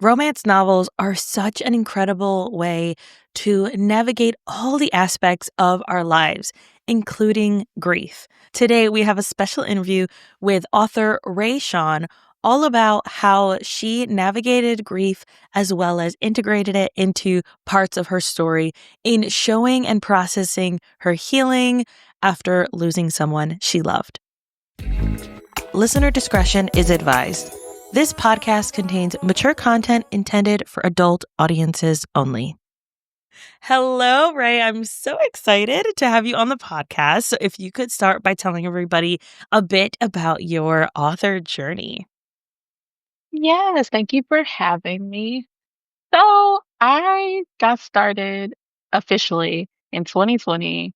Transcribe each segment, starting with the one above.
Romance novels are such an incredible way to navigate all the aspects of our lives, including grief. Today, we have a special interview with author Rae Shawn all about how she navigated grief as well as integrated it into parts of her story in showing and processing her healing after losing someone she loved. Listener discretion is advised. This podcast contains mature content intended for adult audiences only. Hello, Rae. I'm so excited to have you on the podcast. So if you could start by telling everybody a bit about your author journey. Yes, thank you for having me. So I got started officially in 2020,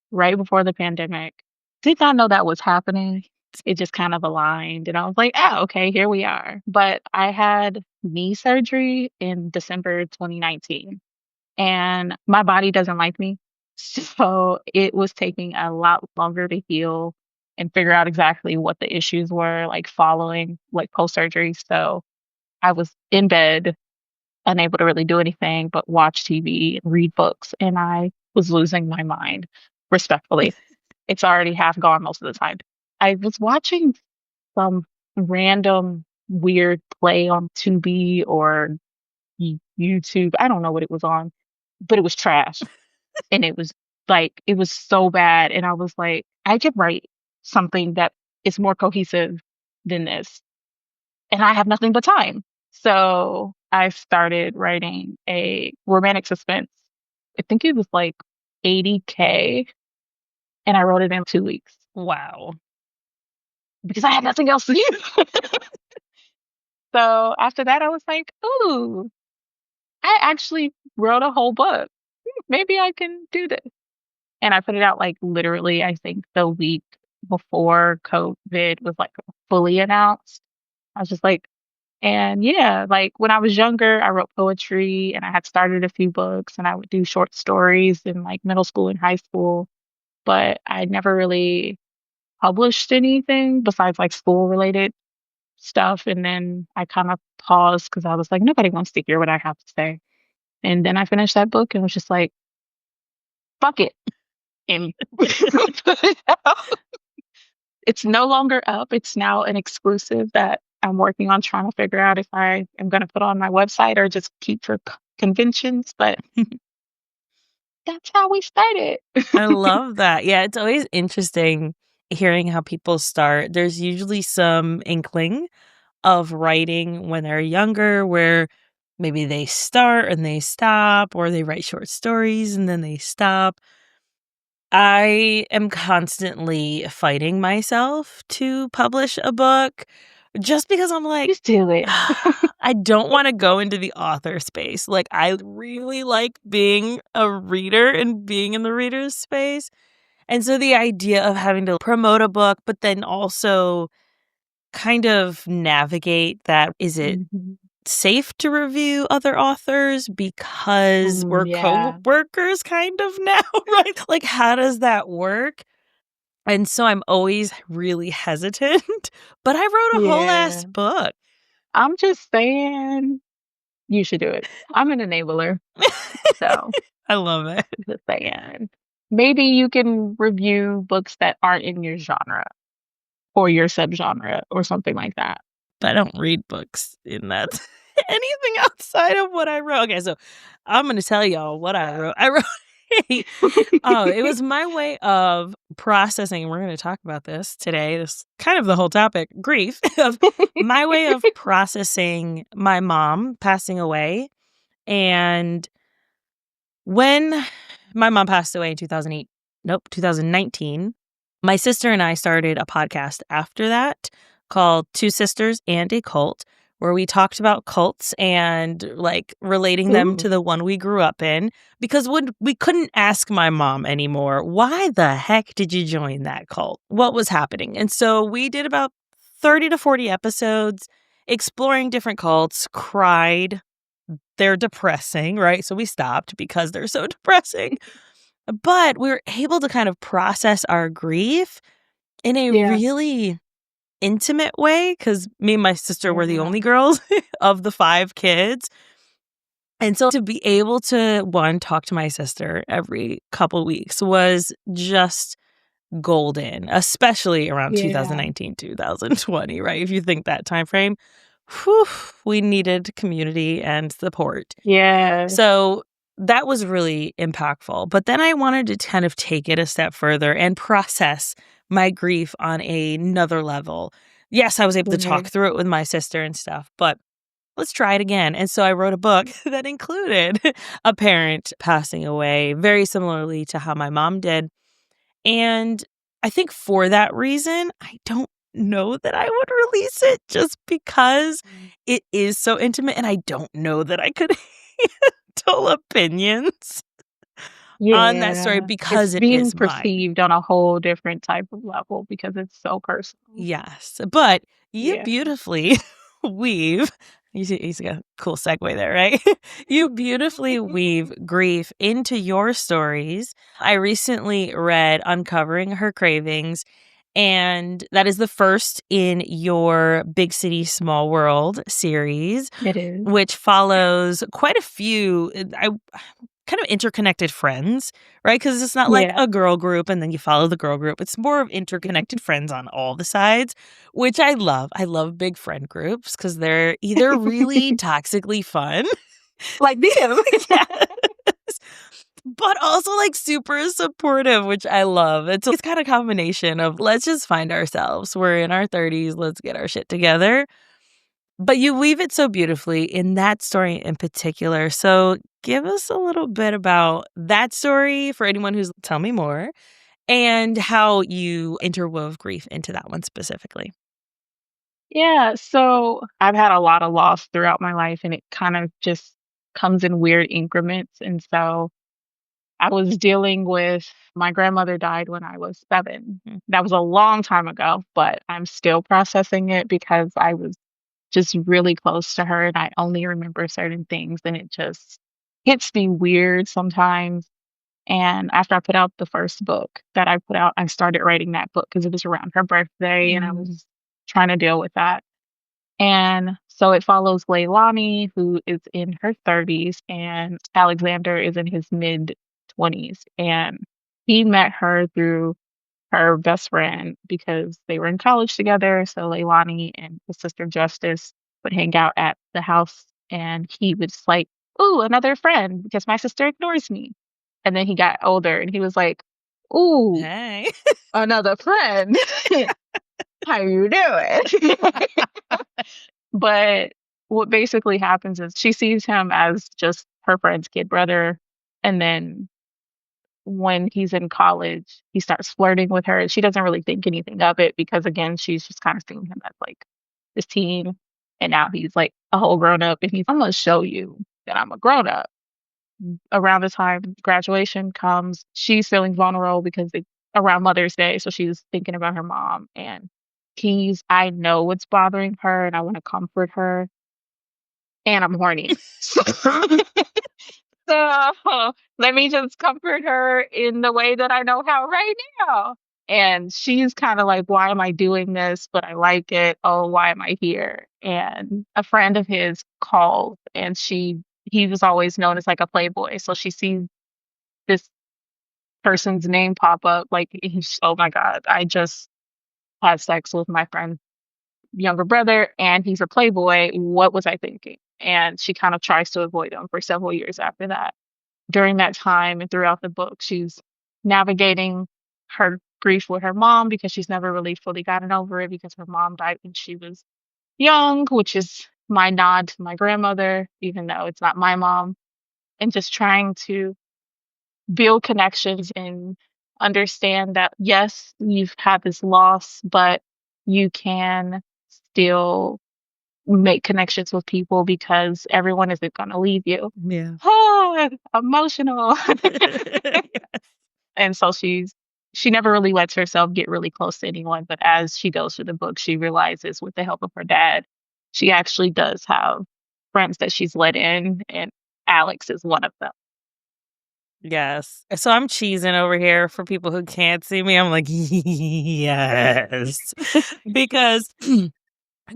right before the pandemic. Did not know that was happening. It just kind of aligned, and I was like, oh, okay, here we are. But I had knee surgery in December 2019, and my body doesn't like me. So it was taking a lot longer to heal and figure out exactly what the issues were, like following like post surgery. So I was in bed, unable to really do anything but watch TV and read books, and I was losing my mind, respectfully. It's already half gone most of the time. I was watching some random weird play on Tubi or YouTube. I don't know what it was on, but it was trash. And it was like, it was so bad. And I was like, I could write something that is more cohesive than this. And I have nothing but time. So I started writing a romantic suspense. I think it was like 80K, and I wrote it in 2 weeks Wow. because I had nothing else to do. So after that, I was like, ooh, I actually wrote a whole book. Maybe I can do this. And I put it out like literally, I think the week before COVID was like fully announced. I was just like, and yeah, like when I was younger, I wrote poetry and I had started a few books and I would do short stories in like middle school and high school, but I never really published anything besides like school related stuff. And then I kind of paused because I was like, nobody wants to hear what I have to say. And then I finished that book and was just like, fuck it. And put it out. It's no longer up. It's now an exclusive that I'm working on trying to figure out if I am going to put on my website or just keep for conventions. But that's how we started. I love that. Yeah, it's always interesting hearing how people start. There's usually some inkling of writing when they're younger where maybe they start and they stop, or they write short stories and then they stop. I am constantly fighting myself to publish a book just because I'm like, Just do it. I don't want to go into the author space. Like, I really like being a reader and being in the reader's space. And so the idea of having to promote a book, but then also kind of navigate that, is it Mhm. safe to review other authors because we're Yeah. co-workers kind of now, right? Like, how does that work? And so I'm always really hesitant, but I wrote a whole ass Yeah. book. I'm just saying you should do it. I'm an enabler. So I love it. just saying. Maybe you can review books that aren't in your genre or your subgenre or something like that. But I don't read books in that anything outside of what I wrote. Okay, so I'm going to tell y'all what I wrote. I wrote it was my way of processing, and we're going to talk about this today. This is kind of the whole topic, grief, of my way of processing my mom passing away. And when my mom passed away in 2019, my sister and I started a podcast after that called Two Sisters and a Cult, where we talked about cults and like relating them to Ooh. the one we grew up in, because we couldn't ask my mom anymore, why the heck did you join that cult? What was happening? And so we did about 30 to 40 episodes exploring different cults, cried. They're depressing, right? So we stopped because they're so depressing. But we were able to kind of process our grief in a Yeah. really intimate way because me and my sister were the Yeah. only girls of the 5 kids. And so to be able to, one, talk to my sister every couple weeks was just golden, especially around Yeah. 2019, 2020, right? If you think that time frame, whew, we needed community and support. Yes. So that was really impactful. But then I wanted to kind of take it a step further and process my grief on another level. Yes, I was able to talk Right. through it with my sister and stuff, but let's try it again. And so I wrote a book that included a parent passing away, very similarly to how my mom did. And I think for that reason, I don't know that I would release it just because it is so intimate and I don't know that I could handle opinions on that story Yeah. It's because it being is mine. perceived on a whole different type of level because it's so personal. Yes, but you Yeah. beautifully weave you see a cool segue there, right? You beautifully weave grief into your stories. I recently read Uncovering Her Cravings, and that is the first in your Big City, Small World series, It is. which follows quite a few I kind of interconnected friends, right? Because it's not like Yeah. a girl group and then you follow the girl group. It's more of interconnected friends on all the sides, which I love. I love big friend groups because they're either really toxically fun, Like them. yes, but also like super supportive, which I love. It's kind of a combination of let's just find ourselves. We're in our 30s, let's get our shit together. But you weave it so beautifully in that story in particular. So give us a little bit about that story for anyone who's tell me more and how you interwove grief into that one specifically. Yeah, so I've had a lot of loss throughout my life and it kind of just comes in weird increments. And so I was dealing with my grandmother died when I was 7. Mm. That was a long time ago, but I'm still processing it because I was just really close to her and I only remember certain things and it just hits me weird sometimes. And after I put out the first book that I put out, I started writing that book because it was around her birthday and I Mm. was trying to deal with that. And so it follows Leilani, who is in her 30s, and Alexander is in his mid 20s. And he met her through her best friend because they were in college together. So Leilani and his sister Justice would hang out at the house, and he was like, "Ooh, another friend," because my sister ignores me. And then he got older, and he was like, "Ooh, Hey. another friend. How you doing?" But what basically happens is she sees him as just her friend's kid brother, and then when he's in college, he starts flirting with her. She doesn't really think anything of it because again, she's just kind of seeing him as like this teen. And now he's like a whole grown up and he's I'm gonna show you that I'm a grown up. Around the time graduation comes, she's feeling vulnerable because it's around Mother's Day. So she's thinking about her mom and I know what's bothering her and I want to comfort her and I'm horny. So let me just comfort her in the way that I know how right now. And she's kind of like, why am I doing this? But I like it. Oh, why am I here? And a friend of his called and he was always known as like a playboy. So she sees this person's name pop up. Like, oh my God, I just had sex with my friend's younger brother and he's a playboy. What was I thinking? And she kind of tries to avoid him for several years after that. During that time and throughout the book, she's navigating her grief with her mom because she's never really fully gotten over it because her mom died when she was young, which is my nod to my grandmother, even though it's not my mom, and just trying to build connections and understand that, yes, you've had this loss, but you can still make connections with people because everyone isn't going to leave you. Yeah. Oh, emotional. And so she never really lets herself get really close to anyone, but as she goes through the book, she realizes with the help of her dad, she actually does have friends that she's let in, and Alex is one of them. Yes. So I'm cheesing over here for people who can't see me. I'm like, yes. Because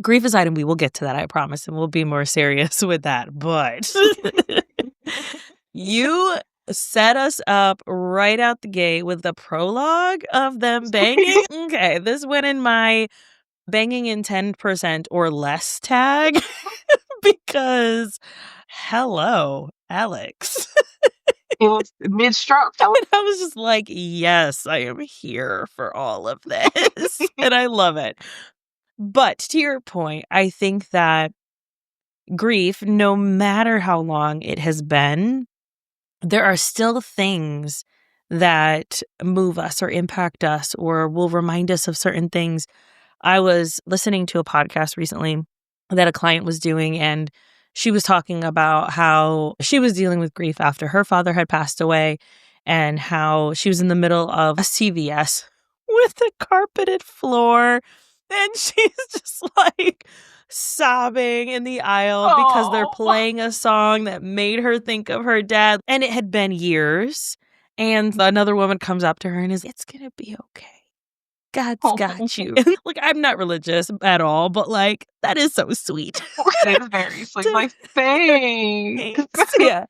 grief aside, and we will get to that, I promise, and we'll be more serious with that. But you set us up right out the gate with the prologue of them banging. Okay, this went in my banging in 10% or less tag because hello, Alex. It was mid-stroke. And I was just like, yes, I am here for all of this. And I love it. But to your point, I think that grief, no matter how long it has been, there are still things that move us or impact us or will remind us of certain things. I was listening to a podcast recently that a client was doing, and she was talking about how she was dealing with grief after her father had passed away and how she was in the middle of a CVS with a carpeted floor. And she's just like sobbing in the aisle because they're Oh. playing a song that made her think of her dad. And it had been years. And another woman comes up to her and is, it's going to be okay. God's got you. Like, I'm not religious at all, but like, that is so sweet. It is very sweet. Like, thanks. Thanks. Yeah.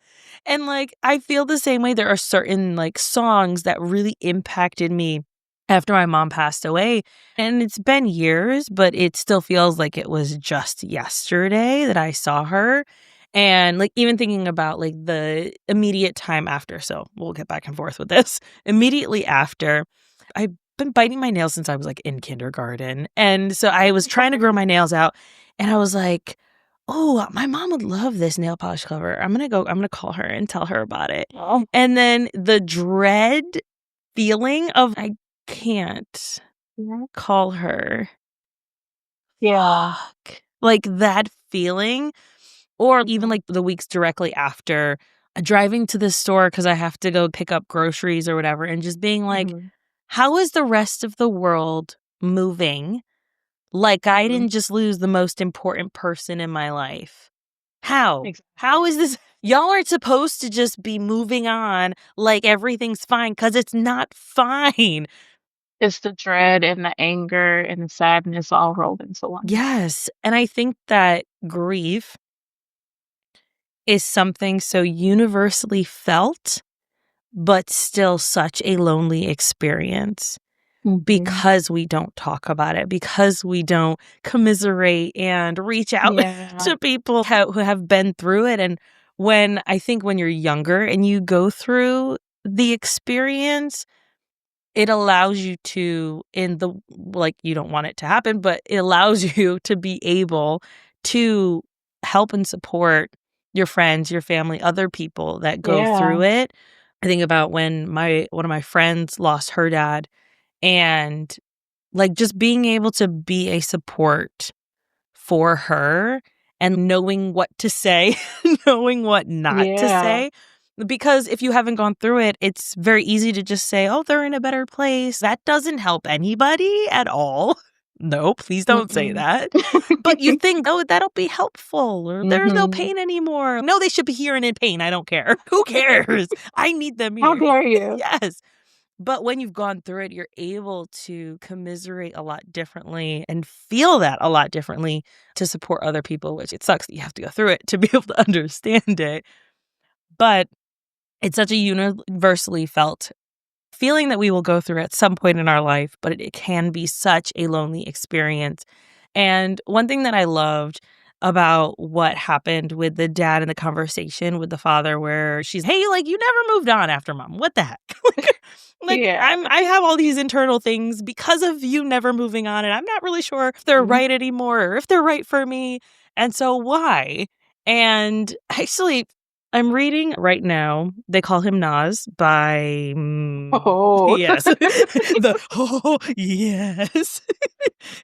And like, I feel the same way. There are certain like songs that really impacted me after my mom passed away. And it's been years, but it still feels like it was just yesterday that I saw her. And like, even thinking about like the immediate time after. So we'll get back and forth with this. Immediately after, I've been biting my nails since I was like in kindergarten. And so I was trying to grow my nails out. And I was like, oh, my mom would love this nail polish cover. I'm going to call her and tell her about it. Oh. And then the dread feeling of I can't call her. Yeah. Fuck. Like that feeling, or even like the weeks directly after driving to the store because I have to go pick up groceries or whatever, and just being like, how is the rest of the world moving? Like I didn't just lose the most important person in my life. How? Exactly. How is this? Y'all aren't supposed to just be moving on like everything's fine because it's not fine. It's the dread and the anger and the sadness all rolled into one. Yes. And I think that grief is something so universally felt, but still such a lonely experience. Because we don't talk about it, because we don't commiserate and reach out to people who have been through it. And I think when you're younger and you go through the experience, it allows you to, you don't want it to happen, but it allows you to be able to help and support your friends, your family, other people that go through it. I think about when one of my friends lost her dad. And like just being able to be a support for her and knowing what to say, knowing what not to say. Because if you haven't gone through it, it's very easy to just say, oh, they're in a better place. That doesn't help anybody at all. No, please don't say that. But you think, oh, that'll be helpful, or there's no pain anymore. No, they should be here and in pain. I don't care. Who cares? I need them here. How dare you? Yes. But when you've gone through it, you're able to commiserate a lot differently and feel that a lot differently to support other people, which it sucks that you have to go through it to be able to understand it. But it's such a universally felt feeling that we will go through at some point in our life, but it can be such a lonely experience. And one thing that I loved about what happened with the dad in the conversation with the father, where she's, hey, like, you never moved on after mom. What the heck? I have all these internal things because of you never moving on, and I'm not really sure if they're right anymore or if they're right for me. And so why? And actually, I'm reading right now, they call him Nas by, yes. Yes.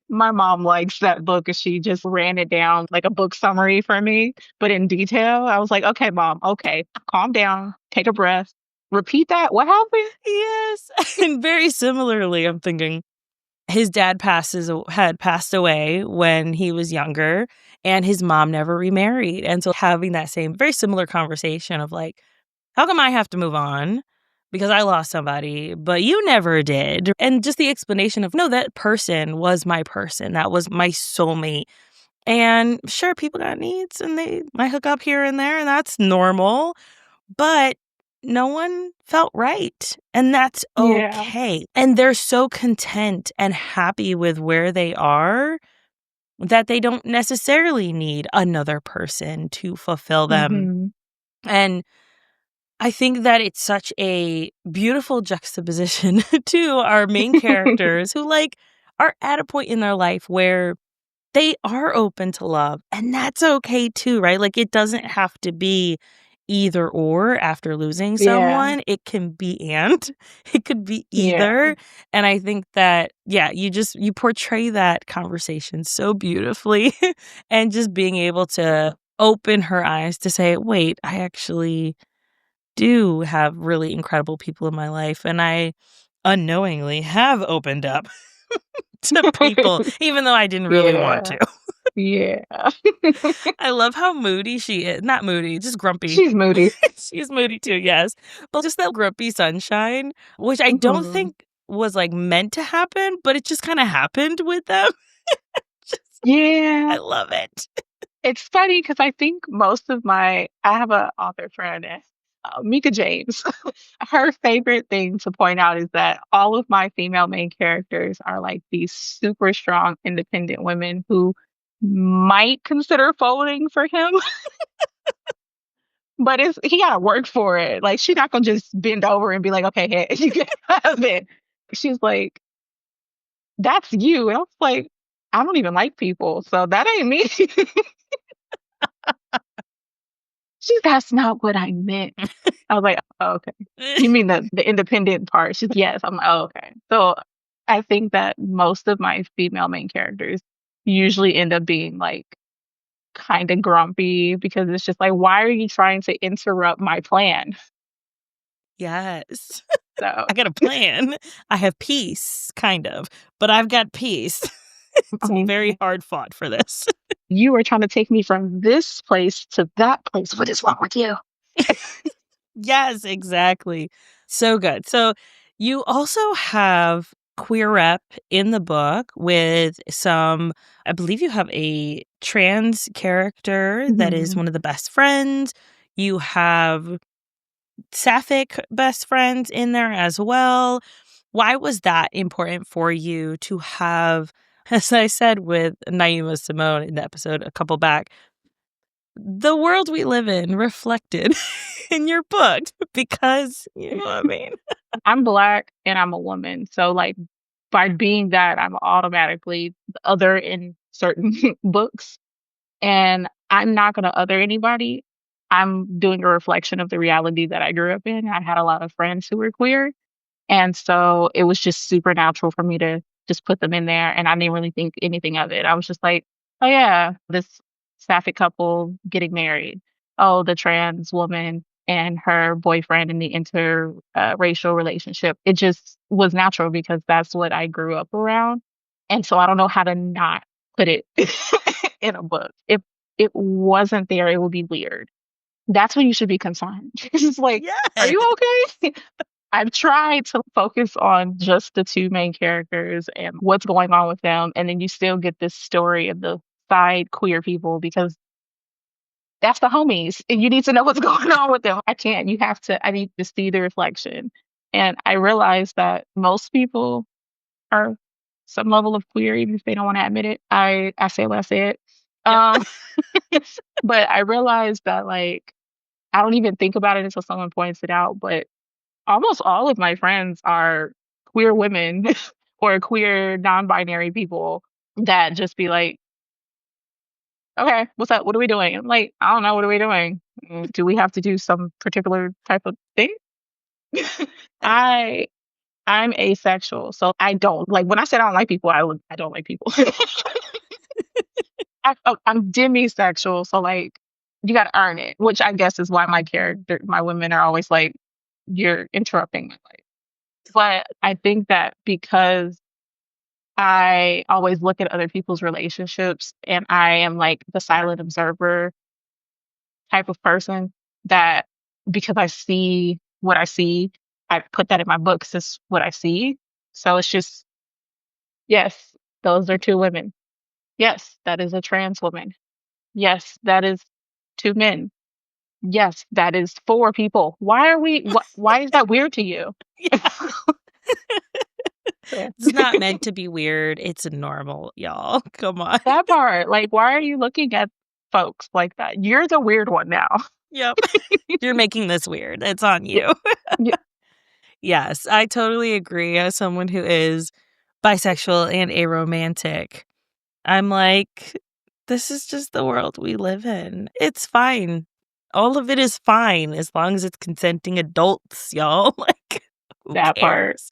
My mom likes that book, and she just ran it down like a book summary for me, but in detail. I was like, okay, mom, okay, calm down, take a breath, repeat that. What happened? Yes. And very similarly, I'm thinking his dad had passed away when he was younger, and his mom never remarried. And so having that same very similar conversation of like, How come I have to move on because I lost somebody, but you never did? And just the explanation of, no, that person was my person. That was my soulmate. And sure, people got needs and they might hook up here and there, and that's normal, but no one felt right. And that's Yeah. okay. And they're so content and happy with where they are that they don't necessarily need another person to fulfill them. Mhm. And I think that it's such a beautiful juxtaposition to our main characters who, like, are at a point in their life where they are open to love, and that's okay too, right? Like, it doesn't have to be either or after losing Yeah. someone. It can be and. It could be Yeah. either. And I think that, yeah, you portray that conversation so beautifully and just being able to open her eyes to say, "Wait, I actually do have really incredible people in my life, and I unknowingly have opened up to people, even though I didn't really want Yeah. to." Yeah. I love how moody she is. Not moody, just grumpy. She's moody. She's moody too, yes. But just that grumpy sunshine, which I don't Mhm. think was, like, meant to happen, but it just kinda happened with them. Just I Yeah. love it. It's funny because I think most of my I have a author friend, Mika James. Her favorite thing to point out is that all of my female main characters are like these super strong, independent women who might consider folding for him, but it's he gotta work for it. Like she's not gonna just bend over and be like, "Okay, hey, you can have it." She's like, "That's you," and I was like, "I don't even like people, so that ain't me." She's, "That's not what I meant." I was like, "Oh, okay. You mean the independent part?" She's, "Yes." I'm like, "Oh, okay." So, I think that most of my female main characters usually end up being, like, kinda grumpy because it's just like, "Why are you trying to interrupt my plan?" Yes. So, I got a plan. I have peace, kind of, but I've got peace. It's I'm very like, hard fought for this. "You are trying to take me from this place to that place. What is wrong with you?" Yes, exactly. So good. So you also have queer rep in the book with some, I believe you have a trans character that is Mhm. one of the best friends. You have sapphic best friends in there as well. Why was that important for you to have, as I said with Naima Simone in the episode a couple back, the world we live in reflected in your book? Because you know what I mean? I'm Black and I'm a woman, so, like, by being that, I'm automatically the other in certain books, and I'm not gonna other anybody. I'm doing a reflection of the reality that I grew up in. I had a lot of friends who were queer, and so it was just supernatural for me to just put them in there, and I didn't really think anything of it. I was just like, "Oh, yeah, this sapphic couple getting married. Oh, the trans woman and her boyfriend in the racial relationship." It just was natural because that's what I grew up around, and so I don't know how to not put it in a book. If it wasn't there, it would be weird. That's when you should be concerned. It's just like, "Are Yes. you okay?" I've tried to focus on just the 2 main characters and what's going on with them, and then you still get this story of the side queer people because that's the homies, and you need to know what's going on with them. I can't. I need to see the reflection. And I realized that most people are some level of queer, even if they don't wanna admit it. I say what I said. Yep. Um, but I realized that, like, I don't even think about it until someone points it out, but almost all of my friends are queer women or queer non-binary people that just be like, "Okay, what's up? What are we doing?" I'm like, "I don't know. What are we doing? Do we have to do some particular type of thing?" I I'm asexual, so I don't like when I said I don't like people, I don't like people. I'm demisexual, so like you got to earn it, which I guess is why my women are always like, "You're interrupting my life." But I think that because I always look at other people's relationships and I am like the silent observer type of person that because I see what I see. I put that in my books as what I see. So it's just, yes, those are two women. Yes, that is a trans woman. Yes, that is two men. Yes, that is four people. Why is that weird to you? Yeah. Yeah. It's not meant to be weird. It's normal, y'all. Come on. That part, like, why are you looking at folks like that? You're the weird one now. Yep. You're making this weird. It's on Yeah, you. yeah, Yes, I totally agree. As someone who is bisexual and aromantic, I'm like, this is just the world we live in. It's fine. All of it is fine as long as it's consenting adults, y'all. Like, who that part. cares?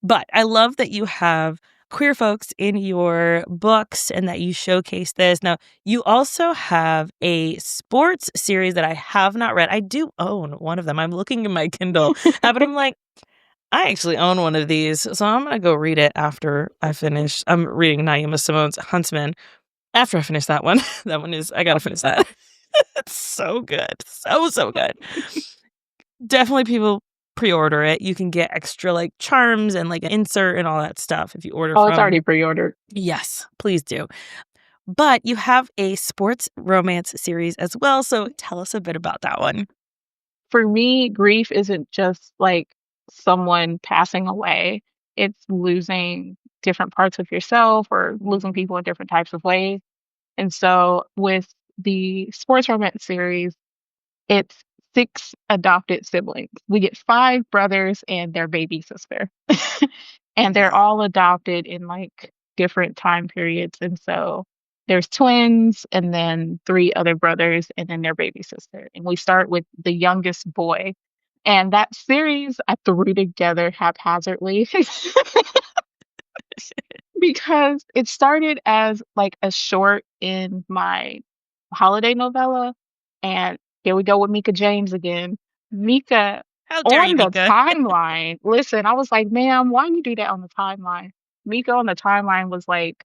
But I love that you have queer folks in your books and that you showcase this. Now, you also have a sports series that I have not read. I do own one of them. I'm looking in my Kindle, but I'm like, I actually own one of these, so I'm gonna go read it after I finish. I'm reading Naima Simone's Huntsman after I finish that one. That one is I gotta finish that. It's so good, so good. Definitely, people pre-order it. You can get extra like charms and like an insert and all that stuff if you order Oh, it's from. already pre-ordered. Yes, please do. But you have a sports romance series as well, so tell us a bit about that one. For me, grief isn't just like someone passing away. It's losing different parts of yourself or losing people in different types of ways. And so with the sports romance series, it's 6 adopted siblings. We get 5 brothers and their baby sister. And they're Yeah. all adopted in, like, different time periods, and so there's twins and then 3 other brothers and then their baby sister, and we start with the youngest boy, and that series I threw together haphazardly. Because it started as, like, a short in my holiday novella, and here we go with Mika James again. Mika How dare you, on the Mika? timeline, listen, I was like, "Ma'am, why you do that on the timeline?" Mika on the timeline was like,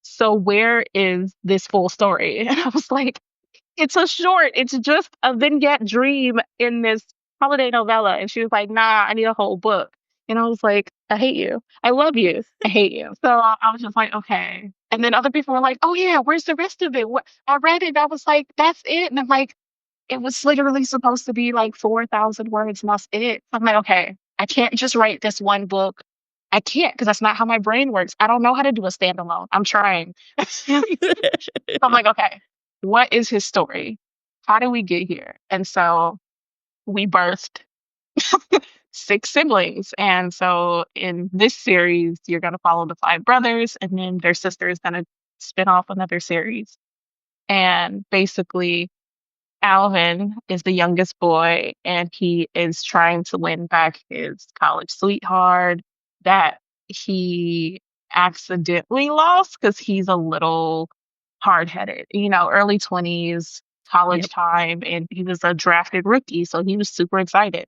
"So where is this full story?" And I was like, it's a short. It's just a vignette dream in this holiday novella. And she was like, nah, I need a whole book. And I was like, I hate you. I love you. I hate you. So I was just like, okay. And then other people were like, oh yeah, where's the rest of it? What I read it. And I was like, that's it. And I'm like, it was literally supposed to be like 4,000 words and that's it. I'm like, okay, I can't just write this one book. I can't because that's not how my brain works. I don't know how to do a standalone. I'm trying. So I'm like, okay, what is his story? How did we get here? And so we birthed 6 siblings. And so in this series, you're going to follow the 5 brothers, and then their sister is going to spin off another series. And basically, Alvin is the youngest boy, and he is trying to win back his college sweetheart that he accidentally lost because he's a little hard headed, early 20s, college Yep. time, and he was a drafted rookie. So he was super excited.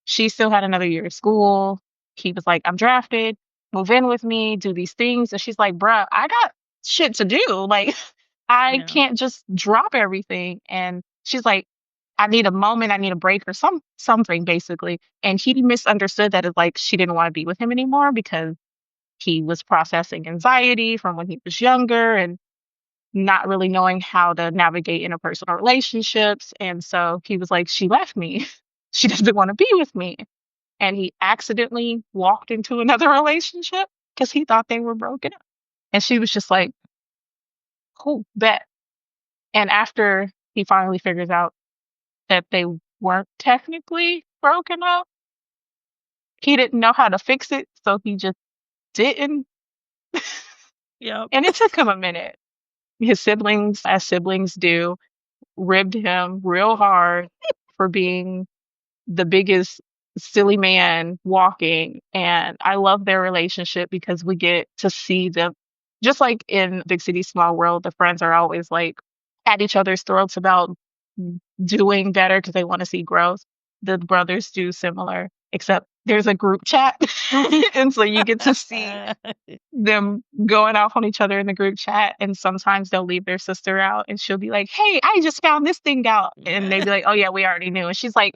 She still had another year of school. He was like, I'm drafted, move in with me, do these things. And she's like, bruh, I got shit to do. Like, I Yeah. can't just drop everything. And she's like, I need a moment, I need a break or something basically. And he misunderstood that as like she didn't want to be with him anymore because he was processing anxiety from when he was younger and not really knowing how to navigate interpersonal relationships. And so he was like, she left me. She doesn't want to be with me. And he accidentally walked into another relationship because he thought they were broken up. And she was just like, cool, bet. And after he finally figures out that they weren't technically broken up, he didn't know how to fix it. So he just didn't. Yep. And it took him a minute. His siblings, as siblings do, ribbed him real hard for being the biggest silly man walking. And I love their relationship because we get to see them just like in Big City Small World, the friends are always like at each other's throats about doing better because they want to see growth. The brothers do similar, except there's a group chat. And so you get to see them going off on each other in the group chat. And sometimes they'll leave their sister out and she'll be like, hey, I just found this thing out. And they'd be like, oh, yeah, we already knew. And she's like,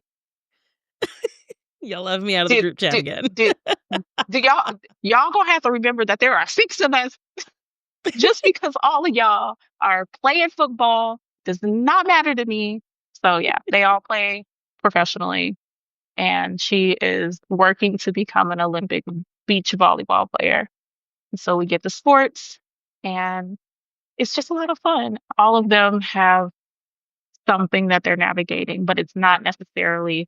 Y'all left me out of the Did group chat did again. did do y'all gonna have to remember that there are 6 of us. Just because all of y'all are playing football does not matter to me. So yeah, they all play professionally, and she is working to become an Olympic beach volleyball player. And so we get the sports, and it's just a lot of fun. All of them have something that they're navigating, but it's not necessarily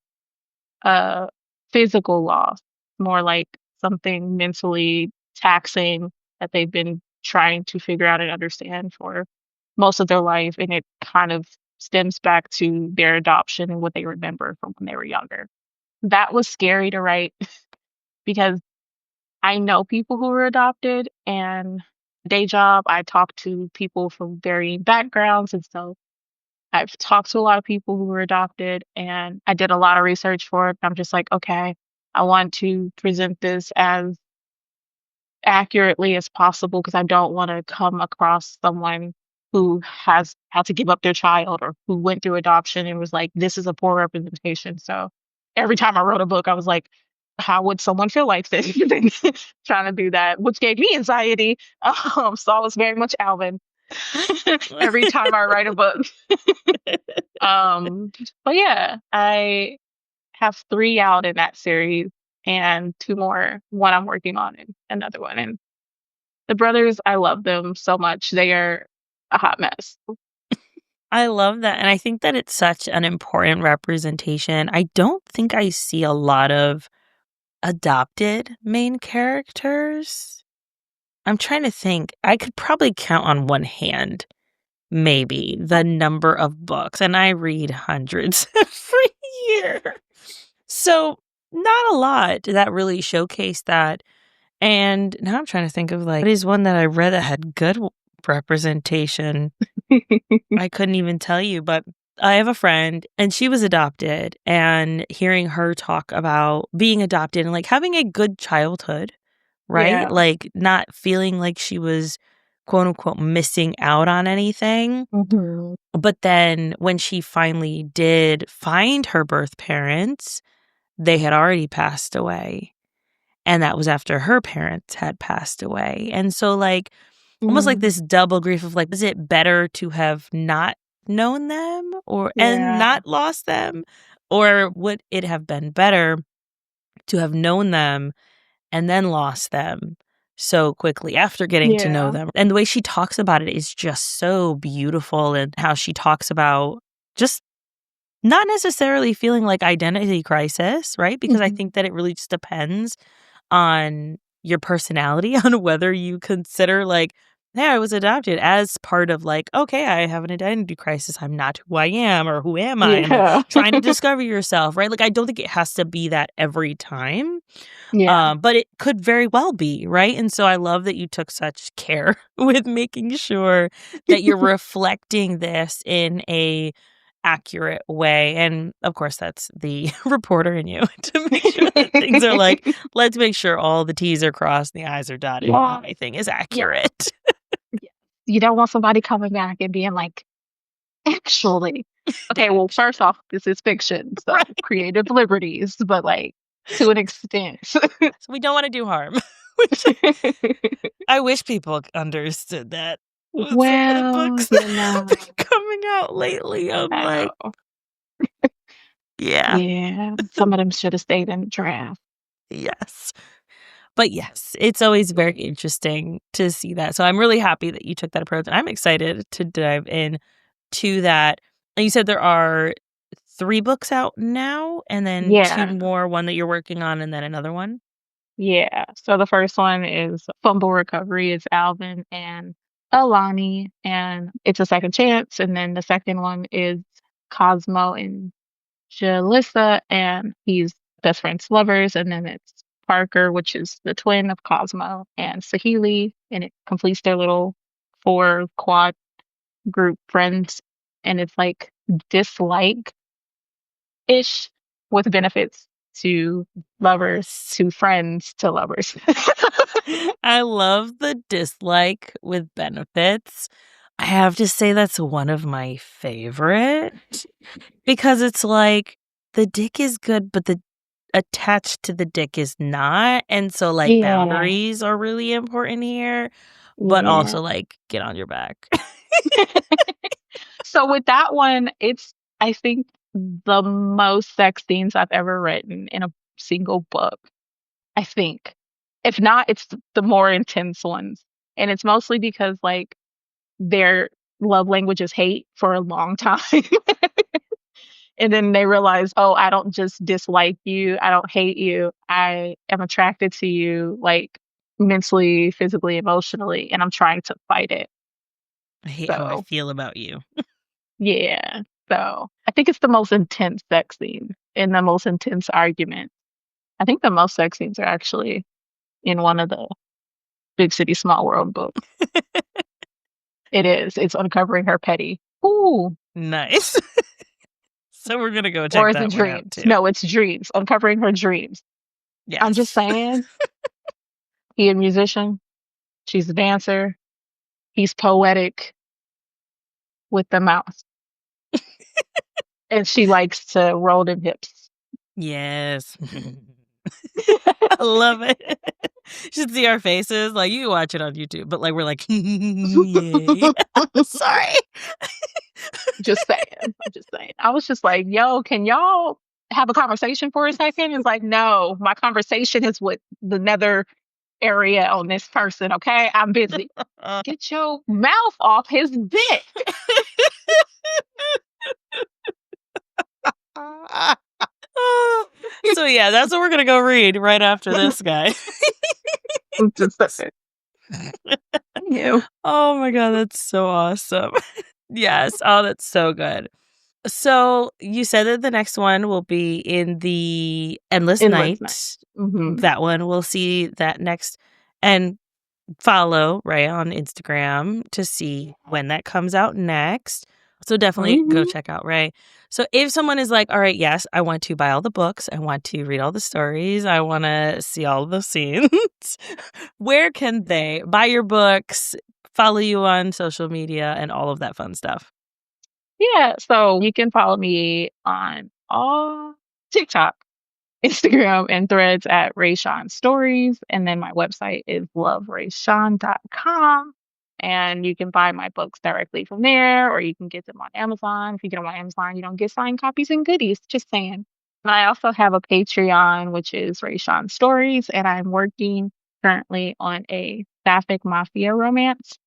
a physical loss, more like something mentally taxing that they've been trying to figure out and understand for most of their life. And it kind of stems back to their adoption and what they remember from when they were younger. That was scary to write because I know people who were adopted, and day job, I talk to people from varying backgrounds. And so I've talked to a lot of people who were adopted, and I did a lot of research for it. I'm just like, okay, I want to present this as accurately as possible because I don't want to come across someone who has had to give up their child or who went through adoption and was like, this is a poor representation. So every time I wrote a book, I was like, how would someone feel like this? Trying to do that, which gave me anxiety. So I was very much Alvin every time I write a book. Um, but yeah, I have 3 out in that series and 2 more, one I'm working on and another one. And the brothers, I love them so much. They are a hot mess. I love that. And I think that it's such an important representation. I don't think I see a lot of adopted main characters. I'm trying to think. I could probably count on one hand, maybe, the number of books. And I read hundreds every year. So, not a lot that really showcase that. And now I'm trying to think of what is one that I read that had good representation. I couldn't even tell you, but I have a friend and she was adopted, and hearing her talk about being adopted and having a good childhood, right? Yeah. Not feeling like she was quote unquote missing out on anything. Mhm. But then when she finally did find her birth parents, they had already passed away. And that was after her parents had passed away. And so almost like Mm. this double grief of is it better to have not known them and Yeah. not lost them? Or would it have been better to have known them and then lost them so quickly after getting to know Yeah. them? And the way she talks about it is just so beautiful, and how she talks about just not necessarily feeling like identity crisis, right? Because I Mhm. think that it really just depends on your personality, on whether you consider hey, I was adopted as part of okay, I have an identity crisis. I'm not who I am, or who am I? And Yeah. trying to discover yourself, right? I don't think it has to be that every time. Yeah. But it could very well be, right? And so I love that you took such care with making sure that you're reflecting this in a accurate way. And of course, that's the reporter in you to make sure that things are let's make sure all the T's are crossed and the I's are dotted and Yeah. everything is Yeah. accurate. Yeah. You don't want somebody coming back and being like, actually, okay, well, first off, this is fiction, so Right. creative liberties, but to an extent. So we don't want to do harm, which I wish people understood that with some of the Well, books that are coming out lately. I'm uh, yeah, yeah, some of them should have stayed in the draft. yes. But yes, it's always very interesting to see that. So I'm really happy that you took that approach. And I'm excited to dive in to that. And you said there are 3 books out now, and then 2 Yeah, more, one that you're working on and then another one? yeah. So the first one is Fumble Recovery. It's Alvin and Alani, and it's a second chance. And then the second one is Cosmo and Jalissa, and he's best friends lovers. And then it's Parker, which is the twin of Cosmo, and Sahili, and it completes their little 4 quad group friends. And it's dislike ish with benefits to lovers, Yes. to friends, to lovers. I love the dislike with benefits. I have to say that's one of my favorite, because it's the dick is good, but the attached to the dick is not. And so, like, Yeah. boundaries are really important here, but Yeah. also, like, get on your back. So with that one, it's I think the most sex scenes I've ever written in a single book. I think. If not, it's the more intense ones. And it's mostly because like their love language is hate for a long time. And then they realize, oh, I don't just dislike you. I don't hate you. I am attracted to you, like mentally, physically, emotionally, and I'm trying to fight it. I hate how I So, feel about you. yeah. So, I think it's the most intense sex scene and the most intense argument. I think the most sex scenes are actually in one of the Big City, Small World books. It is. It's uncovering her petty. Ooh. Nice. So we're gonna go Or check is it that one out dreams? too. No, it's dreams. Uncovering her dreams. I'm just Yes. saying, he a musician. She's a dancer. He's poetic with the mouth. And she likes to roll them hips. Yes. I love it. You should see our faces. Like, you can watch it on YouTube, but, like, we're like, "Yay." Sorry. Just saying. I'm just saying. I was just like, yo, can y'all have a conversation for a second? It's like, no, my conversation is with the nether area on this person, okay? I'm busy. Get your mouth off his dick. So, yeah, that's what we're gonna go read right after this guy. I'm just saying. You. Oh my god, that's so awesome. Yes. Oh, that's so good. So, you said that the next one will be in the Endless Endless night. Night. Mm-hmm. That one, we'll see that next. And follow Rae on Instagram to see when that comes out next. So definitely go Mm-hmm. check out Rae. So if someone is like, all right, yes, I want to buy all the books, I want to read all the stories, I want to see all the scenes, where can they buy your books, follow you on social media, and all of that fun stuff? Yeah. So you can follow me on all TikTok, Instagram, and threads at Rae Shawn Stories. And then my website is loverayshawn.com. And you can buy my books directly from there, or you can get them on Amazon. If you get them on Amazon, you don't get signed copies and goodies. Just saying. And I also have a Patreon, which is Rae Shawn Stories, and I'm working currently on a sapphic mafia romance.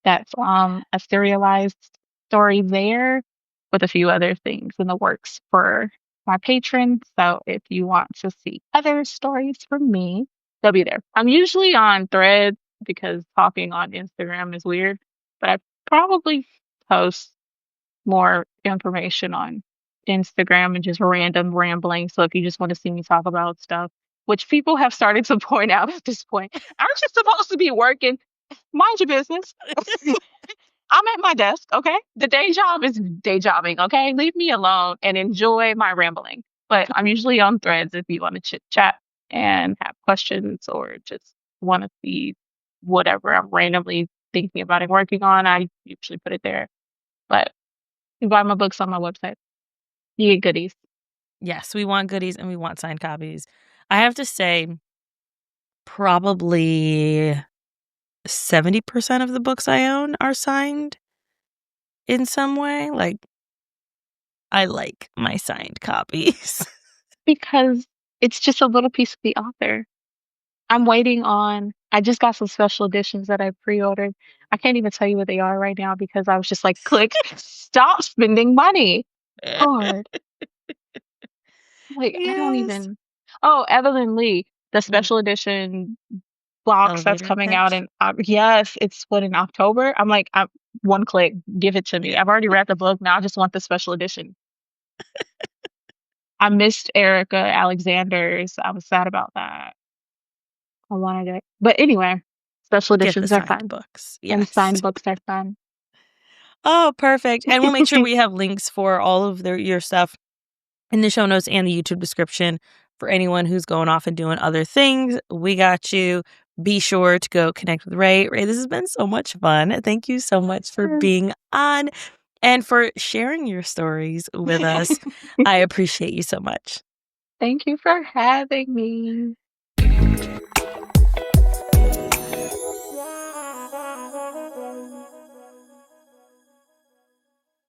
That's a serialized story there with a few other things in the works for my patrons. So if you want to see other stories from me, they'll be there. I'm usually on Threads because talking on Instagram is weird, but I probably post more information on Instagram and just random rambling. So if you just want to see me talk about stuff, which people have started to point out at this point, aren't you supposed to be working? Mind your business. I'm at my desk, okay? The day job is day jobbing, okay? Leave me alone and enjoy my rambling. But I'm usually on threads if you want to chit chat and have questions or just want to see whatever I'm randomly thinking about and working on. I usually put it there. But you buy my books on my website. You get goodies. Yes, we want goodies and we want signed copies. I have to say, probably 70% of the books I own are signed in some way. Like, I like my signed copies. Because it's just a little piece of the author. I'm waiting on I just got some special editions that I pre-ordered. I can't even tell you what they are right now because I was just like, click, stop spending money. Lord. Like, I don't Yes. even Oh, Evelyn Lee, the Mm. special edition box that's Elevator coming out pitch. in yes, it's what in October. I'm like, one click, give it to me. Yeah. I've already read the book. Now I just want the special edition. I missed Erica Alexander's. I was sad about that. I wanted it. But anyway, special Get the editions are signed fun books. and Yes. signed books are fun. Oh, perfect. And we'll make sure we have links for all of your stuff in the show notes and the YouTube description for anyone who's going off and doing other things. We got you. Be sure to go connect with Rae. Rae, this has been so much fun. Thank you so much for being on and for sharing your stories with us. I appreciate you so much. Thank you for having me.